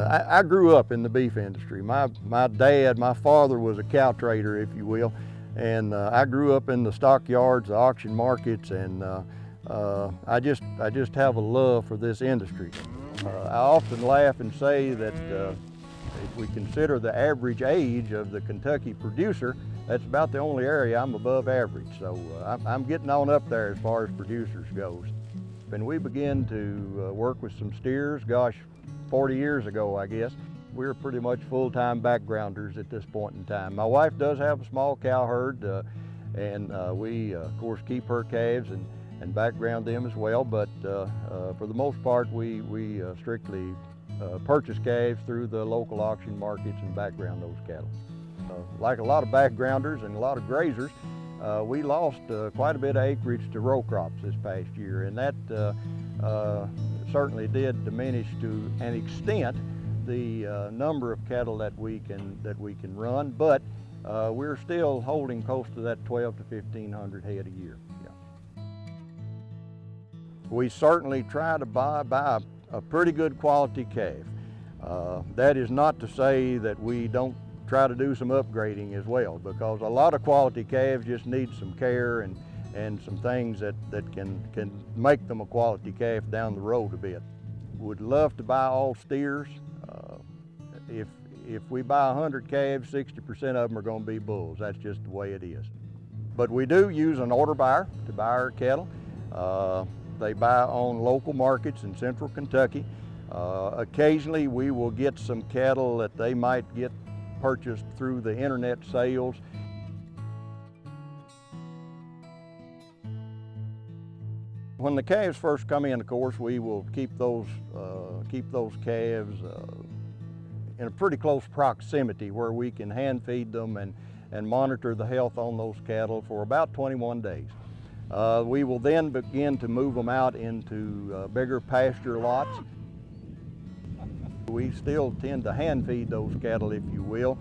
I grew up in the beef industry. My father was a cow trader, if you will, and I grew up in the stockyards, the auction markets, and I just have a love for this industry. I often laugh and say that if we consider the average age of the Kentucky producer, that's about the only area I'm above average. So I'm getting on up there as far as producers goes. And we began to work with some steers, gosh, 40 years ago, I guess. We're pretty much full-time backgrounders at this point in time. My wife does have a small cow herd, and we, of course, keep her calves and background them as well, but for the most part, we strictly purchase calves through the local auction markets and background those cattle. Like a lot of backgrounders and a lot of grazers, we lost quite a bit of acreage to row crops this past year, and that certainly did diminish to an extent the number of cattle that we can run, but we're still holding close to that 12 to 1,500 head a year. Yeah. We certainly try to buy a pretty good quality calf. That is not to say that we don't try to do some upgrading as well, because a lot of quality calves just need some care and some things that can make them a quality calf down the road a bit. Would love to buy all steers. If we buy 100 calves, 60% of them are going to be bulls. That's just the way it is. But we do use an order buyer to buy our cattle. They buy on local markets in central Kentucky. Occasionally we will get some cattle that they might get purchased through the internet sales. When the calves first come in, of course, we will keep those calves in a pretty close proximity where we can hand feed them and monitor the health on those cattle for about 21 days. We will then begin to move them out into bigger pasture lots. We still tend to hand feed those cattle, if you will,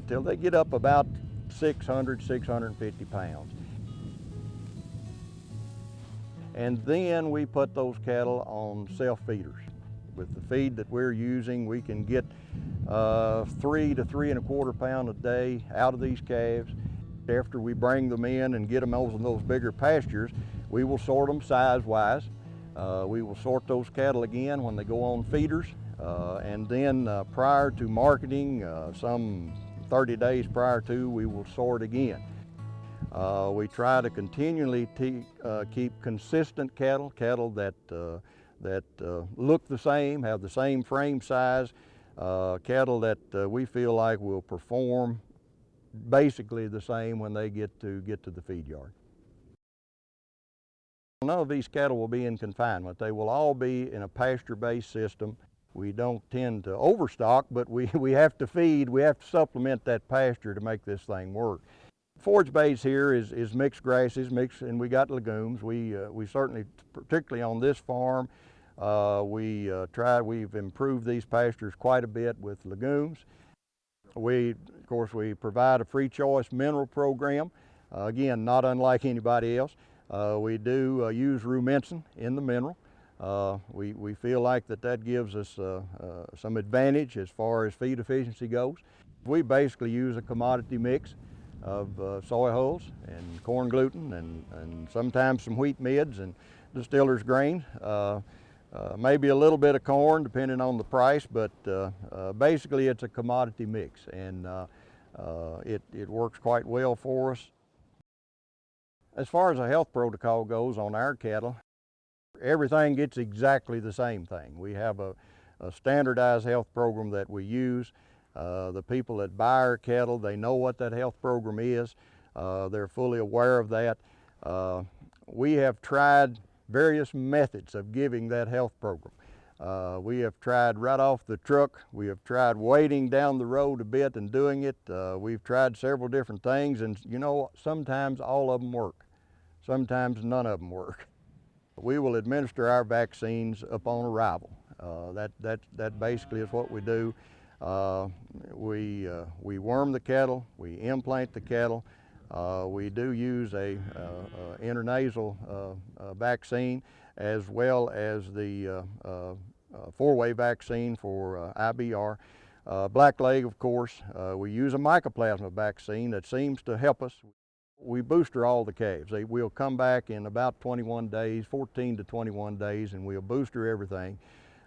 till they get up about 600, 650 pounds. And then we put those cattle on self-feeders. With the feed that we're using, we can get 3 to 3 1/4 pounds a day out of these calves. After we bring them in and get them over in those bigger pastures, we will sort them size-wise. We will sort those cattle again when they go on feeders. And then prior to marketing, some 30 days prior to, we will sort again. We try to continually keep consistent cattle that look the same, have the same frame size, cattle that we feel like will perform basically the same when they get to the feed yard. None of these cattle will be in confinement. They will all be in a pasture-based system. We don't tend to overstock, but we have to feed, we have to supplement that pasture to make this thing work. Forage base here is mixed grasses, and we got legumes. We certainly, particularly on this farm, we've improved these pastures quite a bit with legumes. Of course, we provide a free choice mineral program. Again, not unlike anybody else. We do use rumensin in the mineral. We feel like that gives us some advantage as far as feed efficiency goes. We basically use a commodity mix of soy hulls and corn gluten and sometimes some wheat midds and distiller's grain. Maybe a little bit of corn depending on the price, but basically it's a commodity mix, and it works quite well for us. As far as a health protocol goes on our cattle, everything gets exactly the same thing. We have a standardized health program that we use. The people that buy our cattle, they know what that health program is. They're fully aware of that. We have tried various methods of giving that health program. We have tried right off the truck. We have tried waiting down the road a bit and doing it. We've tried several different things, and you know, sometimes all of them work. Sometimes none of them work. We will administer our vaccines upon arrival. That basically is what we do. We worm the cattle, we implant the cattle. We do use a intranasal vaccine, as well as the four-way vaccine for IBR. Blackleg, of course, we use a mycoplasma vaccine that seems to help us. We booster all the calves. We'll come back in about 21 days, 14 to 21 days, and we'll booster everything.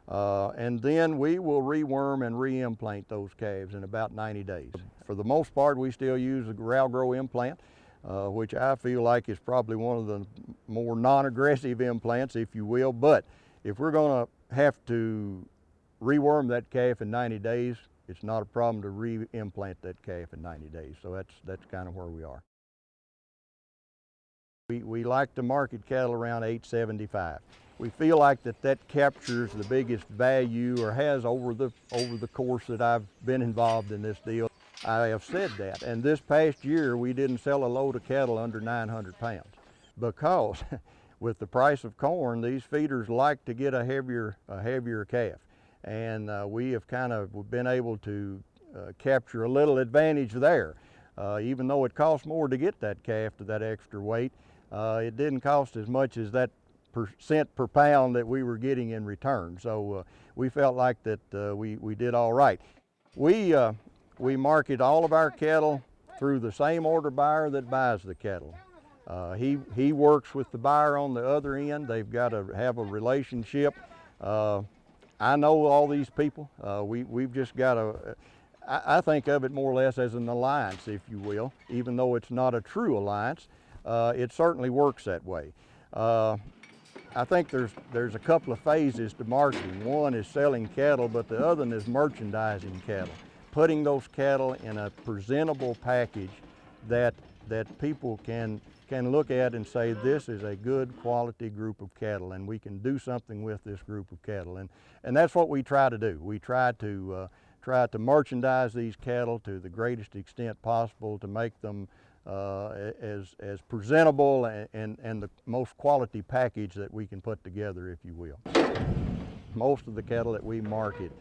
And then we will reworm and re-implant those calves in about 90 days. For the most part, we still use a rail-grow implant, which I feel like is probably one of the more non-aggressive implants, if you will. But if we're going to have to reworm that calf in 90 days, it's not a problem to re-implant that calf in 90 days. So that's kind of where we are. We like to market cattle around 875. We feel like that captures the biggest value, or has over the course that I've been involved in this deal. I have said that, and this past year we didn't sell a load of cattle under 900 pounds because with the price of corn, these feeders like to get a heavier calf, and we have kind of been able to capture a little advantage there. Even though it costs more to get that calf to that extra weight, it didn't cost as much as that cent per pound that we were getting in return. So we felt like that we did all right. We market all of our cattle through the same order buyer that buys the cattle. He works with the buyer on the other end. They've got to have a relationship. I know all these people. We've just got to, I think of it more or less as an alliance, if you will, even though it's not a true alliance. It certainly works that way. I think there's a couple of phases to marketing. One is selling cattle, but the other one is merchandising cattle, putting those cattle in a presentable package that people can look at and say, this is a good quality group of cattle, and we can do something with this group of cattle. And that's what we try to do. We try to merchandise these cattle to the greatest extent possible to make them as presentable and the most quality package that we can put together, if you will. Most of the cattle that we market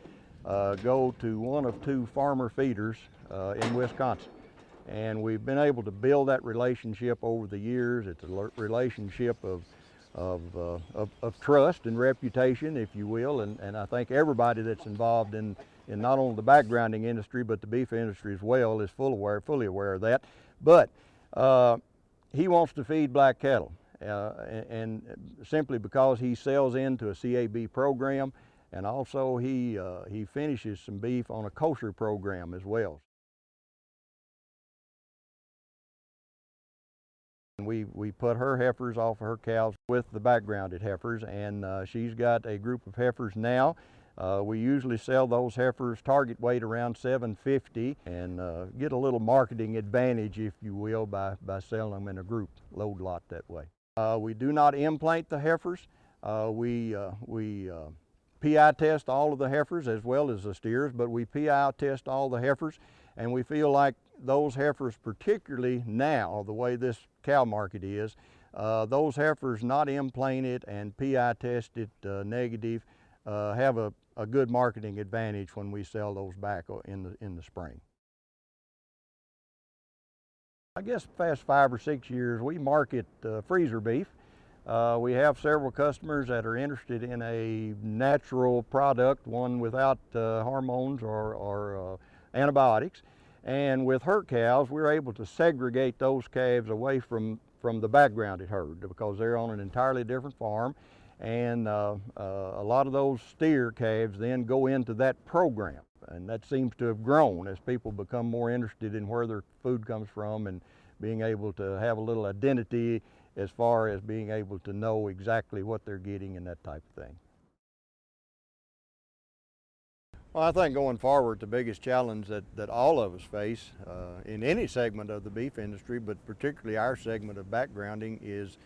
go to one of two farmer feeders in Wisconsin, and we've been able to build that relationship over the years. It's a relationship of trust and reputation, if you will, and I think everybody that's involved in not only the backgrounding industry but the beef industry as well is fully aware of that. But he wants to feed black cattle, and simply because he sells into a CAB program, and also he finishes some beef on a kosher program as well. We put her heifers off of her cows with the backgrounded heifers, and she's got a group of heifers now. We usually sell those heifers target weight around 750 and get a little marketing advantage, if you will, by selling them in a group load lot that way. We do not implant the heifers. We PI test all of the heifers as well as the steers, but we PI test all the heifers, and we feel like those heifers, particularly now, the way this cow market is, those heifers not implanted and PI tested negative have a good marketing advantage when we sell those back in the spring. I guess the past 5 or 6 years we market freezer beef. We have several customers that are interested in a natural product, one without hormones or antibiotics. And with herd cows, we're able to segregate those calves away from the backgrounded herd because they're on an entirely different farm. And a lot of those steer calves then go into that program, and that seems to have grown as people become more interested in where their food comes from and being able to have a little identity as far as being able to know exactly what they're getting and that type of thing. Well, I think going forward, the biggest challenge that all of us face in any segment of the beef industry, but particularly our segment of backgrounding, is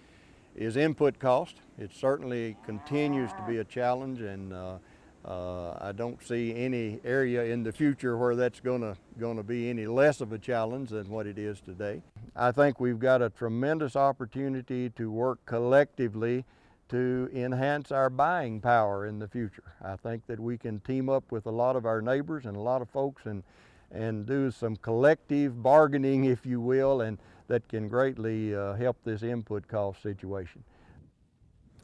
input cost. It certainly continues to be a challenge, and I don't see any area in the future where that's going to be any less of a challenge than what it is today. I think we've got a tremendous opportunity to work collectively to enhance our buying power in the future. I think that we can team up with a lot of our neighbors and a lot of folks and do some collective bargaining, if you will, and that can greatly help this input cost situation.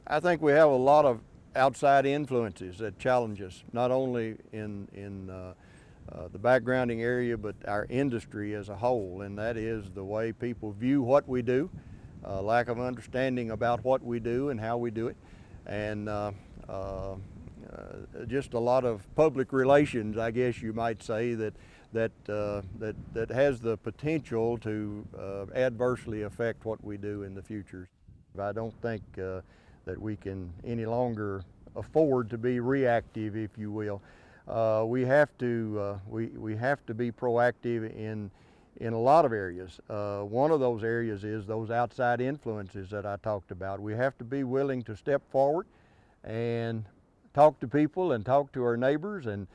I think we have a lot of outside influences that challenge us, not only in the backgrounding area, but our industry as a whole, and that is the way people view what we do, lack of understanding about what we do and how we do it, and just a lot of public relations, I guess you might say, that has the potential to adversely affect what we do in the future. I don't think that we can any longer afford to be reactive, if you will. We have to be proactive in a lot of areas. One of those areas is those outside influences that I talked about. We have to be willing to step forward and talk to people and talk to our neighbors and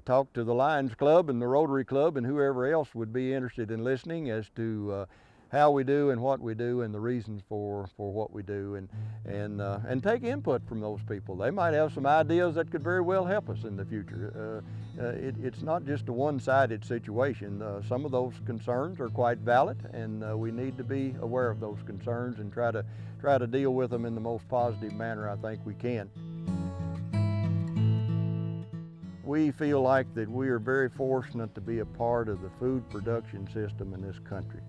talk to the Lions Club and the Rotary Club and whoever else would be interested in listening as to how we do and what we do and the reasons for what we do, and take input from those people. They might have some ideas that could very well help us in the future. It's not just a one-sided situation. Some of those concerns are quite valid, and we need to be aware of those concerns and try to deal with them in the most positive manner I think we can. We feel like that we are very fortunate to be a part of the food production system in this country.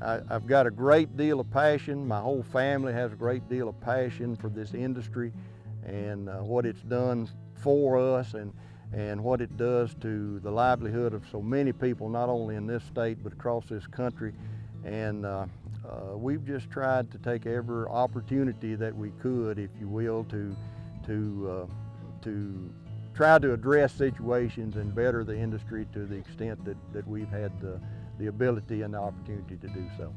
I've got a great deal of passion. My whole family has a great deal of passion for this industry and what it's done for us and what it does to the livelihood of so many people, not only in this state but across this country. And we've just tried to take every opportunity that we could, if you will, to try to address situations and better the industry to the extent that we've had the ability and the opportunity to do so.